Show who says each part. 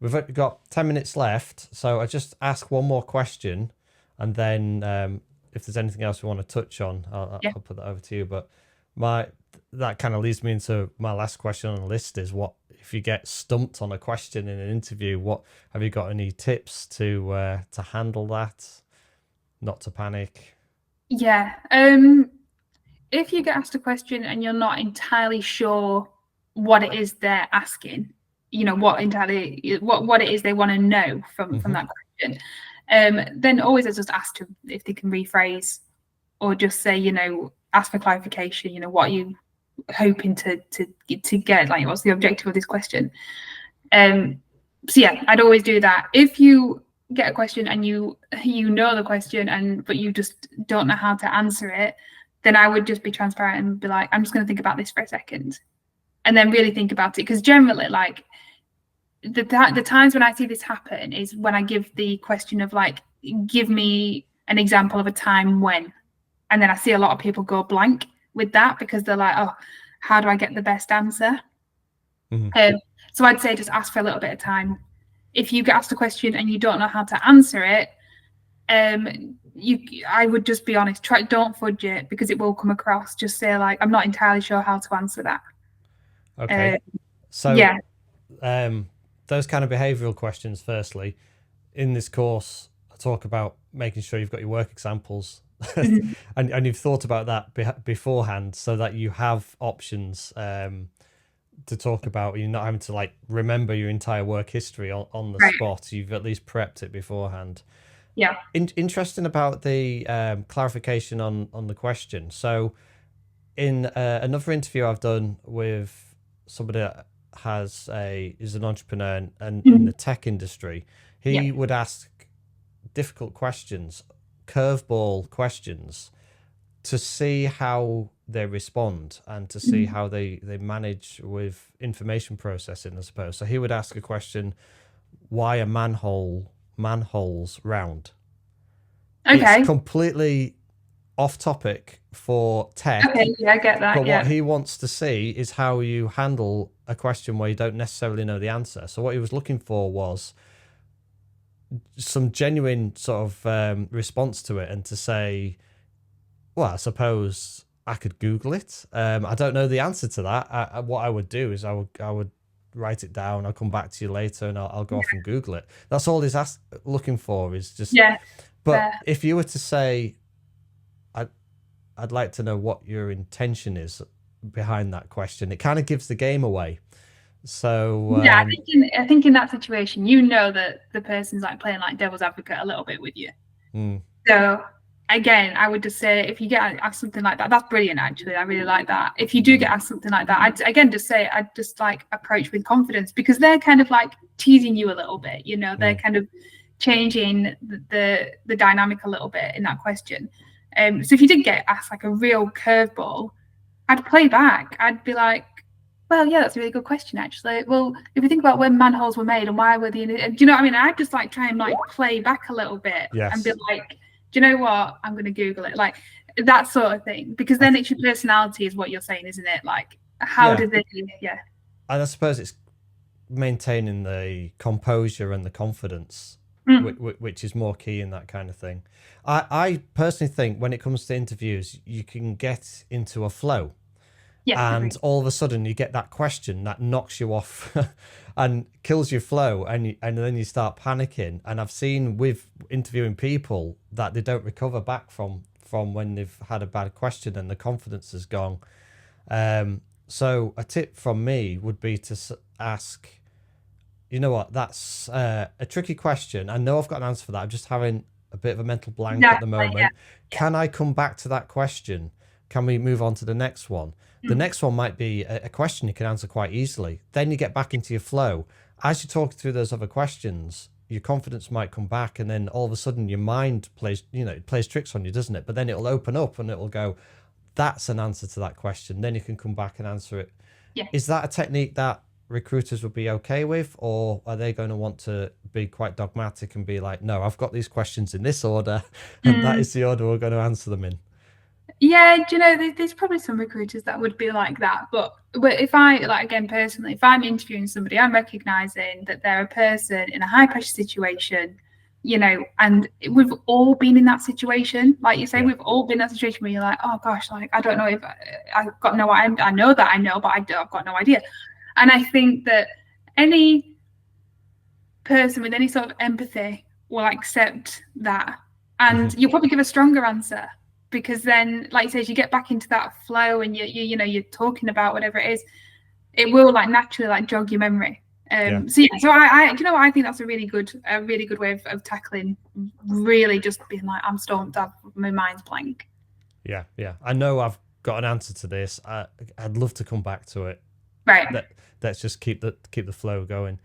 Speaker 1: We've got 10 minutes left, so I just ask one more question, and then if there's anything else we want to touch on,
Speaker 2: Yeah.
Speaker 1: I'll put that over to you. But my that kind of leads me into my last question on the list is what if you get stumped on a question in an interview? What have you got any tips to handle that? Not to panic.
Speaker 2: Yeah. If you get asked a question and you're not entirely sure what it is they're asking, what it is they want to know from
Speaker 1: Hmm.
Speaker 2: that question, then always just ask them if they can rephrase or just say, ask for clarification. What are you hoping to get? Like, what's the objective of this question? Um, so yeah, I'd always do that. If you get a question and you know the question but you just don't know how to answer it, then I would just be transparent and be like, I'm just going to think about this for a second, and then really think about it. Because generally, like the times when I see this happen is when I give the question of like, give me an example of a time when, and then I see a lot of people go blank with that because they're like, oh, how do I get the best answer?
Speaker 1: Hmm.
Speaker 2: Um, so I'd say just ask for a little bit of time. If you get asked a question and you don't know how to answer it, I would just be honest. Don't fudge it because it will come across. Just say like, I'm not entirely sure how to answer that.
Speaker 1: Okay.
Speaker 2: Uh,
Speaker 1: So
Speaker 2: yeah.
Speaker 1: um, those kind of behavioural questions. Firstly, in this course, I talk about making sure you've got your work examples
Speaker 2: Mhm.
Speaker 1: and you've thought about that beforehand so that you have options to talk about. You're not having to like remember your entire work history on the
Speaker 2: Right.
Speaker 1: spot. You've at least prepped it beforehand.
Speaker 2: Yeah.
Speaker 1: Interesting about the clarification on the question. So in another interview I've done with somebody that is an entrepreneur and in
Speaker 2: Mhm.
Speaker 1: the tech industry,
Speaker 2: Yeah.
Speaker 1: he would ask difficult questions, curveball questions, to see how they respond and to see
Speaker 2: Mhm.
Speaker 1: how they manage with information processing, I suppose. So he would ask a question: Why are manholes round? It's
Speaker 2: Okay.
Speaker 1: completely off topic for tech,
Speaker 2: Okay. Yeah, I get
Speaker 1: but
Speaker 2: that.
Speaker 1: what
Speaker 2: Yeah.
Speaker 1: he wants to see is how you handle a question where you don't necessarily know the answer. So what he was looking for was some genuine sort of response to it, and to say, well, I suppose I could Google it. I don't know the answer to that. What I would do is I would write it down. I'll come back to you later, and I'll go off and Google it. That's all looking for is just.
Speaker 2: Yeah.
Speaker 1: But
Speaker 2: Fair.
Speaker 1: if you were to say, I'd I'd like to know what your intention is behind that question, it kind of gives the game away. So
Speaker 2: Yeah, I think in that situation, you know that the person's like playing like devil's advocate a little bit with you.
Speaker 1: mm,
Speaker 2: So again, I would just say if you get asked something like that, that's brilliant. Actually, I really like that. If you do get asked something like that, I'd just like approach with confidence because they're kind of like teasing you a little bit. They're
Speaker 1: mm,
Speaker 2: kind of changing the dynamic a little bit in that question. So if you did get asked like a real curveball, I'd play back. I'd be like, well, yeah, that's a really good question, actually. Well, if you think about when manholes were made and why were do you know what I mean? I'd just like try and like play back a little bit and be
Speaker 1: yes,
Speaker 2: like, do you know what? I'm going to Google it, like that sort of thing, because
Speaker 1: I
Speaker 2: then
Speaker 1: th-
Speaker 2: it's your personality, is what you're saying, isn't it? Like, how
Speaker 1: yeah,
Speaker 2: did they? Yeah.
Speaker 1: and I suppose it's maintaining the composure and the confidence,
Speaker 2: Mm.
Speaker 1: which is more key in that kind of thing. I personally think when it comes to interviews, you can get into a flow,
Speaker 2: Yeah.
Speaker 1: and
Speaker 2: Agreed.
Speaker 1: all of a sudden you get that question that knocks you off and kills your flow, and then you start panicking. And I've seen with interviewing people that they don't recover back from when they've had a bad question and the confidence has gone. So a tip from me would be to ask, you know what, that's a tricky question. I know I've got an answer for that. I'm just having a bit of a mental blank at the
Speaker 2: Exactly. Yeah.
Speaker 1: moment. Can I come back to that question? Can we move on to the next one? The
Speaker 2: Mm.
Speaker 1: next one might be a question you can answer quite easily. Then you get back into your flow. As you talk through those other questions, your confidence might come back, and then all of a sudden your mind plays tricks on you, doesn't it? But then it'll open up and it'll go, that's an answer to that question. Then you can come back and answer it.
Speaker 2: Yeah.
Speaker 1: Is that a technique that recruiters would be okay with, or are they going to want to be quite dogmatic and be like, no, I've got these questions in this order and that
Speaker 2: Mm.
Speaker 1: is the order we're going to answer them in?
Speaker 2: Yeah, do you know, there's probably some recruiters that would be like that. But if I, like, again, personally, if I'm interviewing somebody, I'm recognizing that they're a person in a high pressure situation, you know, and we've all been in that situation. Like you say,
Speaker 1: Yeah.
Speaker 2: we've all been in that situation where you're like, oh gosh, like, I don't know if I've got no, I know that I know, but I've got no idea. And I think that any person with any sort of empathy will accept that. And you'll probably give a stronger answer because then, like you say, as you get back into that flow and you know, you're talking about whatever it is, it will like naturally like jog your memory.
Speaker 1: Yeah.
Speaker 2: So yeah, so I you know, I think that's a really good way of tackling really just being like, I'm stumped, my mind's blank.
Speaker 1: Yeah. Yeah. I know I've got an answer to this. I'd love to come back to it.
Speaker 2: Right.
Speaker 1: Let's just keep the flow going.